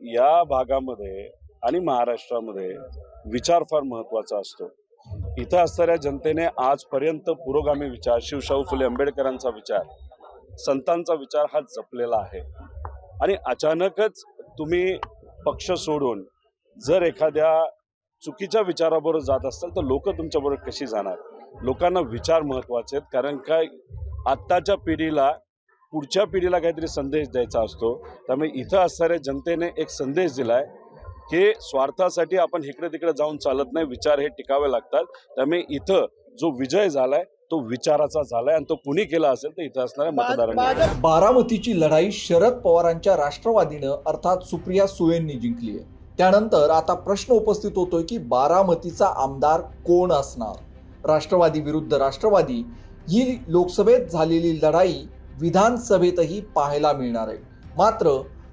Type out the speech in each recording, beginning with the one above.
या भागामध्ये आणि महाराष्ट्रामध्ये विचार फार महत्त्वाचा असतो। इथं असणाऱ्या जनतेने आजपर्यंत पुरोगामी विचार, शिवशाहू फुले आंबेडकरांचा विचार, संतांचा विचार हा जपलेला आहे। आणि अचानकच तुम्ही पक्ष सोडून जर एखाद्या चुकीच्या विचाराबरोबर जात असाल तर लोक तुमच्याबरोबर कशी जाणार? लोकांना विचार महत्त्वाचे आहेत, कारण काय आत्ताच्या पिढीला पुढच्या पिढीला काहीतरी संदेश द्यायचा असतो। त्यामुळे इथं असणाऱ्या जनतेने एक संदेश दिलाय की स्वार्थासाठी आपण इकडे तिकडे जाऊन चालत नाही, विचार हे टिकावे लागतात। त्यामुळे इथं जो विजय झालाय तो विचाराचा झालाय आणि तो कुणी केला असेल तर इथं असणाऱ्या मतदारांनी। बारामतीची लढाई शरद पवारांच्या राष्ट्रवादीनं अर्थात सुप्रिया सुळेंनी जिंकली आहे। त्यानंतर आता प्रश्न उपस्थित होतोय की बारामतीचा आमदार कोण असणार? राष्ट्रवादी विरुद्ध राष्ट्रवादी ही लोकसभेत झालेली लढाई विधानसभेतही पाहायला मिळणार आहे। मात्र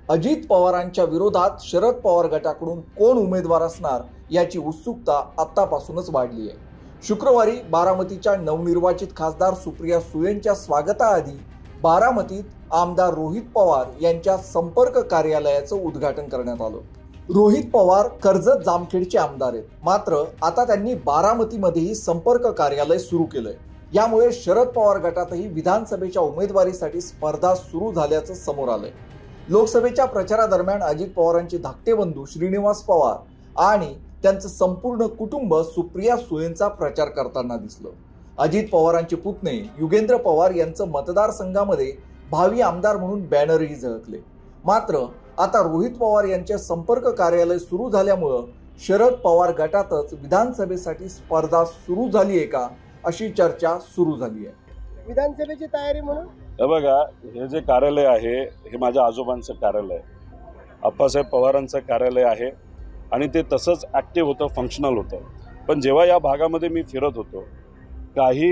अजित पवारांच्या विरोधात शरद पवार गटाकडून कोण उमेदवार असणार याची उत्सुकता आतापासूनच वाढली आहे। शुक्रवारी बारामतीच्या नवनिर्वाचित खासदार सुप्रिया सुळेंच्या स्वागताआधी बारामतीत आमदार रोहित पवार यांच्या संपर्क कार्यालयाचं उद्घाटन करण्यात आलं। रोहित पवार कर्जत जामखेडचे आमदार आहेत, मात्र आता त्यांनी बारामतीमध्येही संपर्क कार्यालय सुरू केलंय। यामुळे शरद पवार गटातही विधानसभेच्या उमेदवारीसाठी स्पर्धा सुरू झाल्याचं समोर आलंय। लोकसभेच्या प्रचारादरम्यान अजित पवारांचे धाकटे बंधू श्रीनिवास पवार आणि त्यांचं संपूर्ण कुटुंब सुप्रिया सुळेंचा प्रचार करताना दिसलं। अजित पवारांचे पुतणे युगेंद्र पवार यांचं मतदारसंघामध्ये भावी आमदार म्हणून बॅनरही झळकले। मात्र आता रोहित पवार यांचे संपर्क कार्यालय सुरू झाल्यामुळं शरद पवार गटातच विधानसभेसाठी स्पर्धा सुरू झाली आहे का अशी चर्चा सुरू झाली आहे। विधानसभेची तयारी म्हणून बघा, हे जे कार्यालय आहे हे माझ्या आजोबांचं कार्यालय आहे, अप्पासाहेब पवारांचं कार्यालय आहे आणि ते तसंच ॲक्टिव्ह होतं, फंक्शनल होतं। पण जेव्हा या भागामध्ये मी फिरत होतो, काही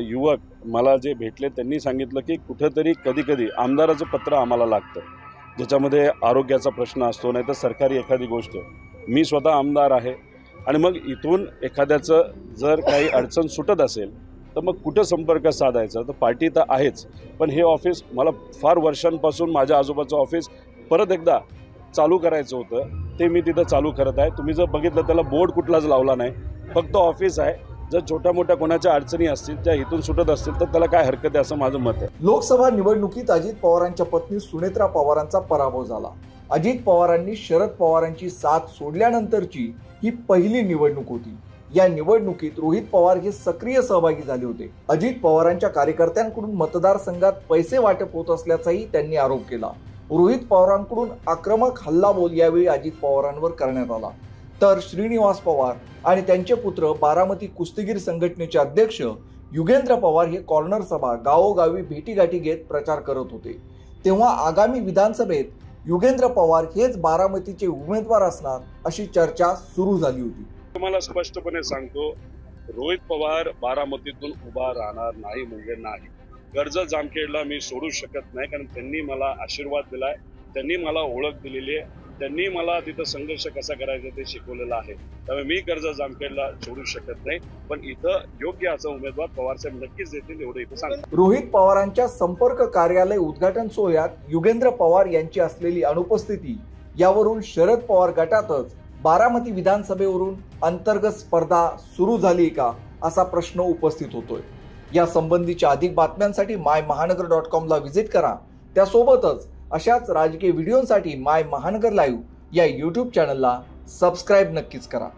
युवक मला जे भेटले त्यांनी सांगितलं की कुठेतरी कधी आमदाराचं पत्र आम्हाला लागतं, ज्याच्यामध्ये आरोग्याचा प्रश्न असतो, नाही तर सरकारी एखादी गोष्ट। मी स्वतः आमदार आहे आणि मग इथून एखाद्याचं जर काही अडचण सुटत असेल तर मग कुठं संपर्क साधायचा? तर पार्टी तर आहेच, पण हे ऑफिस मला फार वर्षांपासून माझ्या आजोबाचं ऑफिस परत एकदा चालू करायचं होतं, ते मी तिथं चालू करत आहे। तुम्ही जर बघितलं त्याला बोर्ड कुठलाच लावला नाही, फक्त ऑफिस आहे। जर छोट्या मोठ्या कोणाच्या अडचणी असतील त्या इथून सुटत असतील तर त्याला काय हरकत आहे असं माझं मत आहे। लोकसभा निवडणुकीत अजित पवारांच्या पत्नी सुनेत्रा पवारांचा पराभव झाला। अजित पवारांनी शरद पवारांची साथ सोडल्यानंतरची ही पहिली निवडणूक होती। या निवडणुकीत रोहित पवार हे सक्रिय सहभागी झाले होते। अजित पवारांच्या कार्यकर्त्यांकडून मतदारसंघात पैसे वाटप होत असल्याचाही त्यांनी आरोप केला। रोहित पवारांकडून आक्रमक हल्लाबोल यावेळी अजित पवारांवर करण्यात आला। तर श्रीनिवास पवार आणि त्यांचे पुत्र बारामती कुस्तीगीर संघटनेचे अध्यक्ष युगेंद्र पवार हे कॉर्नर सभा गावोगावी भेटीगाठी घेत प्रचार करत होते। तेव्हा आगामी विधानसभेत युगेंद्र पवार हेच बारामतीचे उमेदवार असणार अशी चर्चा सुरू झाली होती। तुम्हाला स्पष्टपणे सांगतो, रोहित पवार बारामतीतून उभा राहणार नाही म्हणजे नाही। कर्जत जामखेडला मी सोडू शकत नाही, कारण त्यांनी मला आशीर्वाद दिलाय, त्यांनी मला ओळख दिलेली आहे, त्यांनी मला तिथं संघर्ष कसा करायचा ते शिकवलेलं आहे। त्यामुळे मी कर्जत जामखेडला सोडू शकत नाही, पण इथं योग्य असा उमेदवार पवारसाहेब नक्कीच देतील एवढं इथं सांगतो। रोहित पवारांच्या संपर्क कार्यालय उद्घाटन सोहळ्यात युगेंद्र पवार यांची असलेली अनुपस्थिती यावरून शरद पवार गटातच बारामती विधानसभेवरून अंतर्गत स्पर्धा सुरू झाली का असा प्रश्न उपस्थित होतोय। या संबंधीच्या अधिक बातम्यांसाठी MyMahangar.com ला व्हिजिट करा। त्यासोबतच अशाच राजकीय व्हिडिओसाठी माय महानगर लाईव्ह या YouTube चॅनलला सबस्क्राईब नक्कीच करा।